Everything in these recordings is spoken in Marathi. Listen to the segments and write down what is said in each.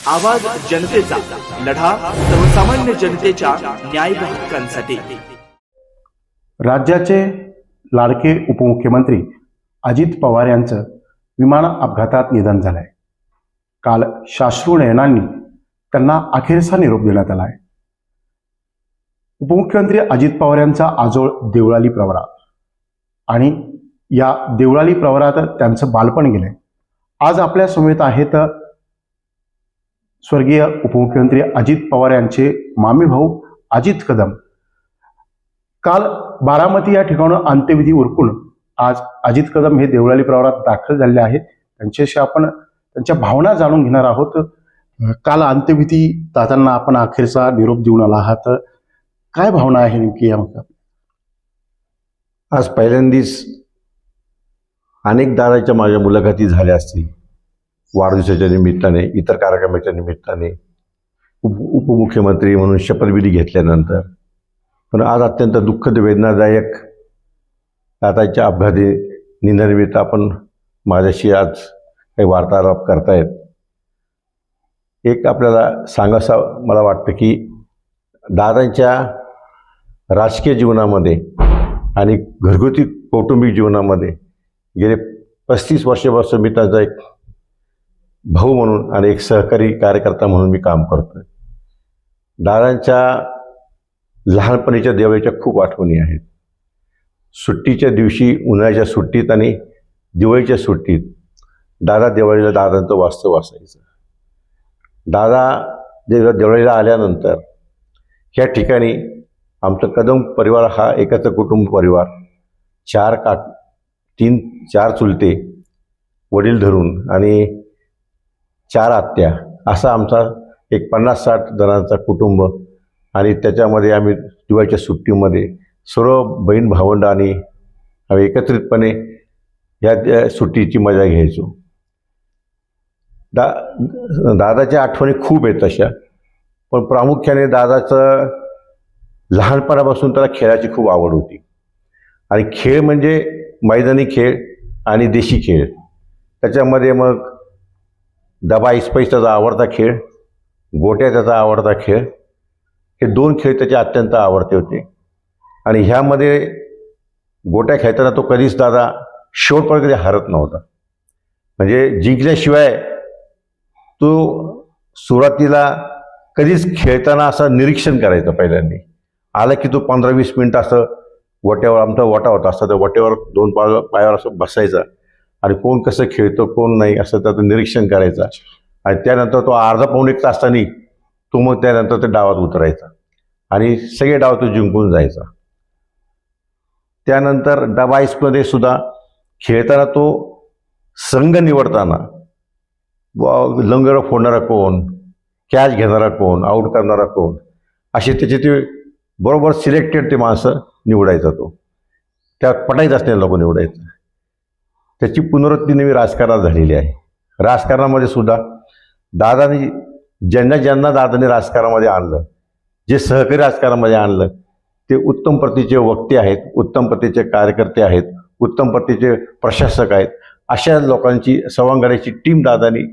आवाज जनतेचा, लढा सर्वसामान्य जनतेच्या न्याय व हक्कांसाठी। राज्याचे लाडके उपमुख्यमंत्री अजित पवार यांचं विमान अपघातात निधन झालंय। काल साश्रू नयनांनी त्यांना अखेरचा निरोप देण्यात आलाय। उपमुख्यमंत्री अजित पवार यांचा आजोळ देवळाली प्रवरा आणि या देवळाली प्रवरात त्यांचं बालपण गेलंय। आज आपल्या समेत आहेत स्वर्गीय उपमुख्यमंत्री अजित पवार यांचे मामे भाऊ अजित कदम। काल बारामती या ठिकाणून अंत्यविधी उरकून आज अजित कदम हे देवळाली प्रवरात दाखल झाले आहेत। त्यांच्याशी आपण त्यांच्या भावना जाणून घेणार आहोत। काल अंत्यविधी दादांना आपण अखेरचा निरोप देऊन आला आहात, काय भावना आहे नेमकी यामध्ये? आज पहिल्यांदाच अनेक दादाच्या माझ्या मुलाखती झाल्या असतील, वाढदिवसाच्या निमित्ताने, इतर कार्यक्रमाच्या निमित्ताने, उपमुख्यमंत्री म्हणून शपथविधी घेतल्यानंतर। पण आज अत्यंत दुःखद वेदनादायक दादाच्या अपघाती निधनानिमित्त आपण माझ्याशी आज काही वार्तालाप करतायत। एक आपल्याला सांगावं मला वाटतं की दादांच्या राजकीय जीवनामध्ये आणि घरगुती कौटुंबिक जीवनामध्ये गेले 35 वर्षापासून मी त्याचा एक भाऊ म्हणून आणि एक सहकारी कार्यकर्ता म्हणून मी काम करतोय। दादांच्या लहानपणीच्या दिवाळीच्या खूप आठवणी आहेत। सुट्टीच्या दिवशी, उन्हाळ्याच्या सुट्टीत आणि दिवाळीच्या सुट्टीत दादा दिवाळीला दादांचं वास्तव असायचं। दादा दिवाळीला आल्यानंतर ह्या ठिकाणी आमचा कदम परिवार हा एकत्र कुटुंब परिवार, 4 चुलते वडील धरून आणि 4 आत्या, असा आमचा एक 50-60 जणांचा कुटुंब। आणि त्याच्यामध्ये आम्ही दिवाळीच्या सुट्टीमध्ये सर्व बहीण भावंड आणि आम्ही एकत्रितपणे या सुट्टीची मजा घ्यायचो। दादाच्या आठवणी खूप आहेत तशा, पण प्रामुख्याने दादाचं लहानपणापासून त्याला खेळाची खूप आवड होती। आणि खेळ म्हणजे मैदानी खेळ आणि देशी खेळ। त्याच्यामध्ये मग दबा इस्पाईस त्याचा आवडता खेळ, गोट्या त्याचा आवडता खेळ, हे 2 खेळ त्याचे अत्यंत आवडते होते। आणि ह्यामध्ये गोट्या खेळताना तो कधीच दादा शेवटपर्यंत कधी हरत नव्हता। म्हणजे जिंकल्याशिवाय तो सुरुवातीला कधीच खेळताना असं निरीक्षण करायचं। पहिल्यांदा आला की तो 15-20 मिनिटं असं वट्यावर, आमचा वटा होता, असं त्या वट्यावर 2 पायावर असं बसायचा आणि कोण कसं खेळतो कोण नाही असं त्याचं निरीक्षण करायचं। आणि त्यानंतर तो अर्धा पाऊण 1 तासांनी तो मग त्यानंतर ते डावात उतरायचा आणि सगळे डाव तो जिंकून जायचा। त्यानंतर डबा आईसमध्ये सुद्धा खेळताना तो संघ निवडताना लंगर फोडणारा कोण, कॅच घेणारा कोण, आऊट करणारा कोण, असे त्याचे ते बरोबर सिलेक्टेड ते माणसं निवडायचा। तो त्यात पटायचं असलेलं लोक निवडायचं। त्याची पुनरावृत्ती नेहमी राजकारणात झालेली आहे। राजकारणामध्ये सुद्धा दादाने ज्यांना दादाने राजकारणामध्ये आणलं, जे सहकारी राजकारणामध्ये आणलं, ते उत्तम प्रतीचे वक्ते आहेत, उत्तम प्रतीचे कार्यकर्ते आहेत, उत्तम प्रतीचे प्रशासक आहेत। अशा लोकांची सवंगड्याची टीम दादानी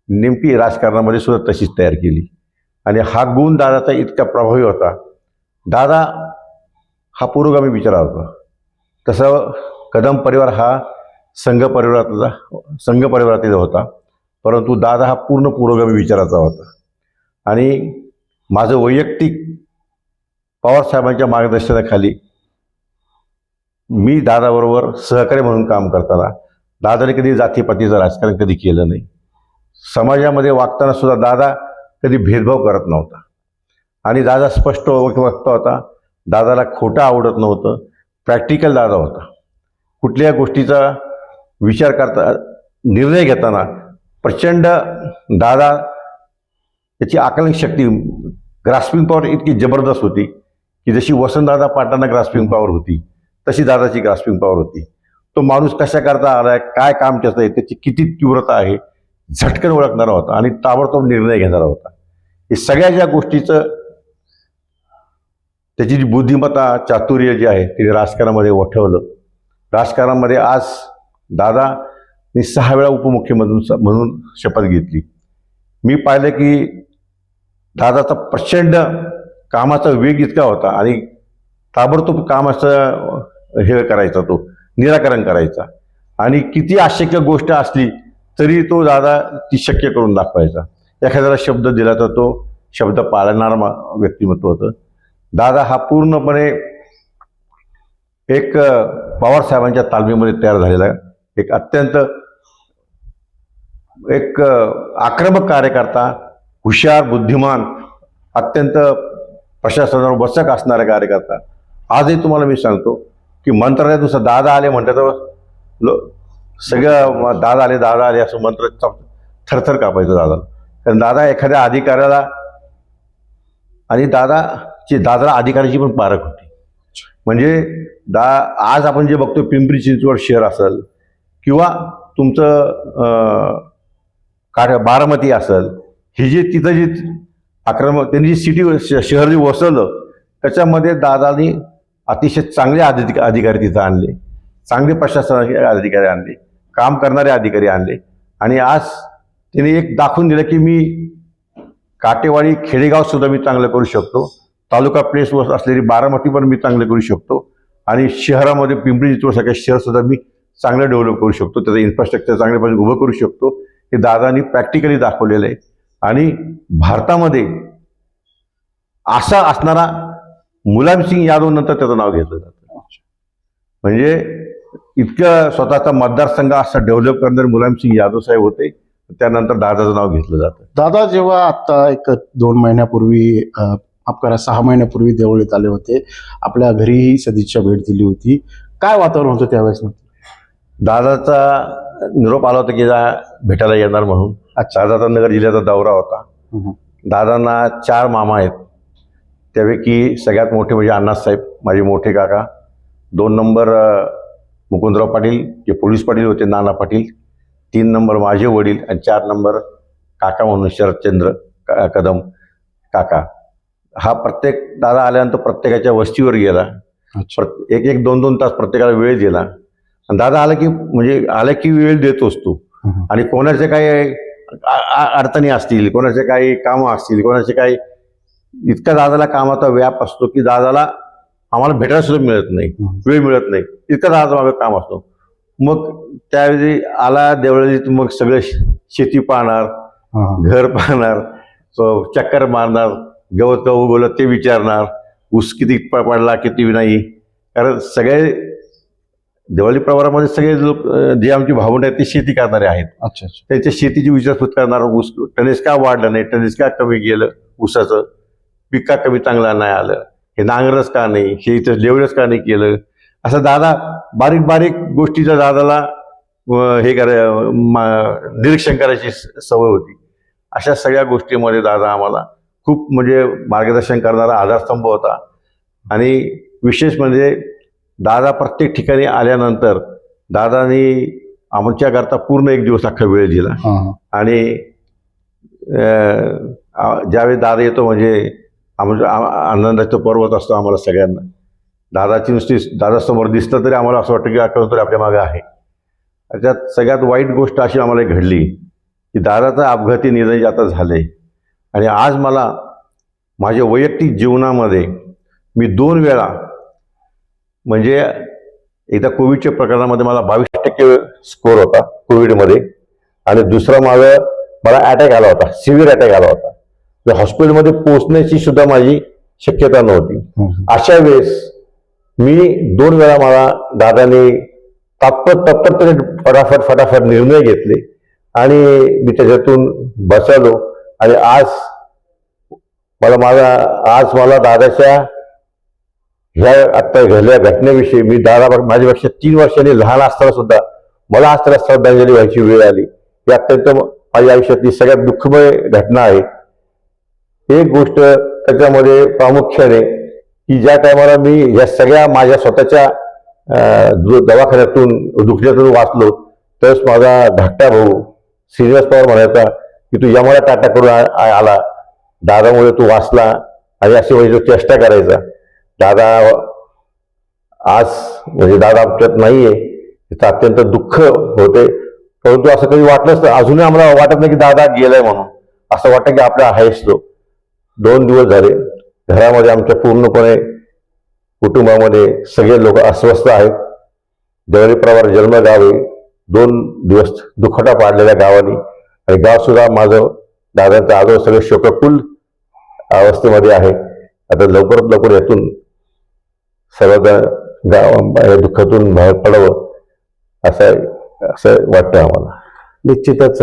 नेमकी राजकारणामध्ये सुद्धा तशीच तयार केली। आणि हा गुण दादाचा इतका प्रभावी होता। दादा हा पुरोगामी विचारा होता। तसं कदम परिवार हा संघ परिवारातील होता, परंतु दादा हा पूर्ण पुरोगामी विचाराचा होता। आणि माझं वैयक्तिक पवारसाहेबांच्या मार्गदर्शनाखाली मी दादाबरोबर सहकारी म्हणून काम करताना दादाने कधी जातीपातीचं राजकारण कधी केलं नाही। समाजामध्ये वागताना सुद्धा दादा कधी भेदभाव करत नव्हता आणि दादा स्पष्ट वक्ता होता। दादाला खोटं आवडत नव्हतं, प्रॅक्टिकल दादा होता। कुठल्या गोष्टीचा विचार करता, निर्णय घेताना प्रचंड दादा त्याची आकलन शक्ती, ग्रास्पिंग पॉवर इतकी जबरदस्त होती की जशी वसंतदादा पाटलांना ग्रास्पिंग पॉवर होती तशी दादाची ग्रास्पिंग पॉवर होती। तो माणूस कशा करता आलाय, काय काम त्याचं आहे, त्याची किती तीव्रता आहे, झटकन ओळखणारा होता आणि ताबडतोब निर्णय घेणारा होता। हे सगळ्या ज्या गोष्टीचं त्याची जी बुद्धिमत्ता, चातुर्य जे आहे ते राजकारणामध्ये वठवलं। राजकारणामध्ये आज दादाने 6 वेळा उपमुख्यमंत्री म्हणून शपथ घेतली। मी पाहिलं की दादाचा प्रचंड कामाचा वेग इतका होता आणि ताबडतोब कामाचं हे करायचा, तो निराकरण करायचा आणि किती अशक्य गोष्ट असली तरी तो दादा ती शक्य करून दाखवायचा. एखाद्याला शब्द दिला तर तो शब्द पाळणारा व्यक्तिमत्व होतं. दादा हा पूर्णपणे एक पवार साहेबांच्या तालमीमध्ये तयार झालेला एक अत्यंत एक आक्रमक कार्यकर्ता, हुशार, बुद्धिमान, अत्यंत प्रशासनावर वचक असणारा कार्यकर्ता. आजही तुम्हाला मी सांगतो की मंत्रालयात दादा आले म्हणतात सगळं दादा आले असं मंत्र थरथर कापायचं दादा. कारण दादा एखाद्या अधिकाऱ्याला आणि दादाला अधिकाऱ्याची पण पारख होती. म्हणजे आज आपण जे बघतो पिंपरी चिंचवड शहर असेल किंवा तुमचं बारामती असेल, ही जी तिथं जी आक्रमक त्यांनी जी शहर जे वसवलं त्याच्यामध्ये दादानी अतिशय चांगले अधिकारी तिथं आणले, चांगले प्रशासनाचे अधिकारी आणले, काम करणारे अधिकारी आणले आणि आज त्यांनी एक दाखवून दिलं की मी काटेवाडी खेडेगाव सुद्धा मी चांगलं करू शकतो, तालुका प्लेसवर असलेली बारामती पण मी चांगलं करू शकतो आणि शहरामध्ये पिंपरी चिंचवडसारख्या शहर सुद्धा मी चांगलं डेव्हलप करू शकतो, त्याचं इन्फ्रास्ट्रक्चर चांगल्यापणे उभं करू शकतो. हे दादानी प्रॅक्टिकली दाखवलेलं आहे आणि भारतामध्ये असा असणारा मुलायमसिंग यादव नंतर त्याचं नाव घेतलं जातं. म्हणजे इतकं स्वतःचा मतदारसंघ असा डेव्हलप करणारे मुलायमसिंग यादव साहेब होते, त्यानंतर दादाचं नाव घेतलं जातं. दादा जेव्हा आता एक 2 महिन्यापूर्वी माफ करा 6 महिन्यापूर्वी देवळीत आले होते, आपल्या घरीही सदिच्छा भेट दिली होती, काय वातावरण होतं त्यावेळेस? दादाचा निरोप आला होता की भेटायला येणार म्हणून. दादाचा नगर जिल्ह्याचा दौरा होता. दादांना 4 मामा आहेत, त्यापैकी सगळ्यात मोठे म्हणजे अण्णासाहेब माझे मोठे काका, 2 नंबर मुकुंदराव पाटील जे पोलीस पाटील होते, नाना पाटील, 3 नंबर माझे वडील आणि 4 नंबर काका म्हणून शरदचंद्र कदम काका. हा प्रत्येक दादा आल्यानंतर प्रत्येकाच्या वस्तीवर गेला, 1-2 तास प्रत्येकाला वेळ दिला. आणि दादा आला की वेळ देतोच तो. आणि कोणाचे काही अडचणी असतील, कोणाचे काही कामं असतील, कोणाचे काही इतका दादाला कामाचा व्याप असतो की दादाला आम्हाला भेटायला सुद्धा मिळत नाही, वेळ मिळत नाही, इतका दादाचं मागे काम असतो. मग त्यावेळी आला देवळीत, मग सगळं शेती पाहणार, घर पाहणार, चक्कर मारणार, गवत का उगवलं ते विचारणार, ऊस किती पडला किती नाही. कारण सगळे दिवाळी प्रवारामध्ये सगळे लोक जे आमची भावंड आहेत ते शेती करणारे आहेत. अच्छा. त्यांच्या शेतीची विचारपूस करणार, ऊस टनेज का वाढलं नाही, टनेज का कमी गेलं, ऊसाचं पीक का कमी चांगला नाही आलं, हे नांगरच का नाही, हे इथं लेवलच का नाही केलं, असं दादा बारीक बारीक गोष्टीचा दादाला हे निरीक्षण करायची सवय होती. अशा सगळ्या गोष्टीमध्ये दादा आम्हाला खूप म्हणजे मार्गदर्शन करणारा आधारस्तंभ होता. आणि विशेष म्हणजे दादा प्रत्येक ठिकाणी आल्यानंतर दादानी आमच्याकरता पूर्ण 1 दिवस अख्खा वेळ दिला. आणि ज्यावेळी दादा येतो म्हणजे आमच्या आनंदाचं पर्वत असतो आम्हाला सगळ्यांना. दादाची नुसती दादासमोर दिसलं तरी आम्हाला असं वाटतं की कोणतरी आपल्या मागे आहे. त्याच्यात सगळ्यात वाईट गोष्ट अशी आम्हाला घडली की दादाचं अपघाती निधन आता झाले. आणि आज मला माझ्या वैयक्तिक जीवनामध्ये मी 2 वेळा म्हणजे एकदा कोविडच्या प्रकरणामध्ये मला 22% स्कोर होता कोविडमध्ये, आणि दुसरा मला अटॅक आला होता, सिव्हिअर अटॅक आला होता. हॉस्पिटलमध्ये पोहोचण्याची सुद्धा माझी शक्यता नव्हती. अशा वेळेस मी 2 वेळा मला दादाने तत्परतेने फटाफट निर्णय घेतले आणि मी त्याच्यातून बसलो. आणि आज मला दादाच्या ह्या आत्ता घडलेल्या घटनेविषयी मी दादा माझ्यापेक्षा 3 वर्षांनी लहान असताना सुद्धा मला आज त्याला श्रद्धांजली व्हायची वेळ आली. ही अत्यंत माझ्या आयुष्यातली सगळ्यात दुःखमय घटना आहे. एक गोष्ट त्याच्यामध्ये प्रामुख्याने की ज्या टायमाला मी या सगळ्या माझ्या स्वतःच्या दवाखान्यातून दुखण्यातून वाचलो, तरच माझा धाकटा भाऊ श्रीनिवास पवार म्हणायचा की तू यमाला टाटा करून आला, दादामुळे तू वाचला, आणि अशी म्हणजे चेष्टा करायचा. दादा आज म्हणजे दादा आमच्यात नाहीये, त्याचं अत्यंत दुःख होते. परंतु असं कधी वाटलंच, अजूनही आम्हाला वाटत नाही की दादा गेलाय म्हणून. असं वाटतं की आपला आहेच तो. 2 दिवस झाले घरामध्ये आमच्या पूर्णपणे कुटुंबामध्ये सगळे लोक अस्वस्थ आहेत. देवळाली पवार जन्मगाव आहे. 2 दिवस दुखटा पाडलेल्या गावाने आणि गाव सुद्धा माझं दादांचं आजोबा सगळे शोककुल अवस्थेमध्ये आहे. आता लवकरात लवकर यातून सर्वजण गाव या दुःखातून बाहेर पडावं असं वाटतं आम्हाला. निश्चितच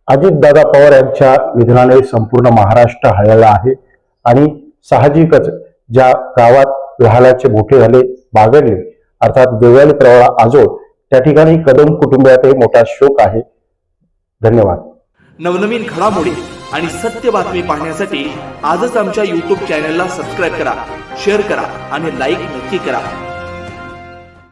अजितदादा पवार यांच्या निधनाने संपूर्ण महाराष्ट्र हळहळला आहे आणि साहजिकच ज्या गावात लहानाचे मोठे झाले बागडले अर्थात देवळाली प्रवाळ आजोळ त्या ठिकाणी कदम कुटुंबियातही मोठा शोक आहे. धन्यवाद. नवनवीन घडामोडी आणि सत्य बातमी पाहण्यासाठी आजच आमच्या YouTube चॅनलला सबस्क्राईब करा, शेअर करा आणि लाईक नक्की करा.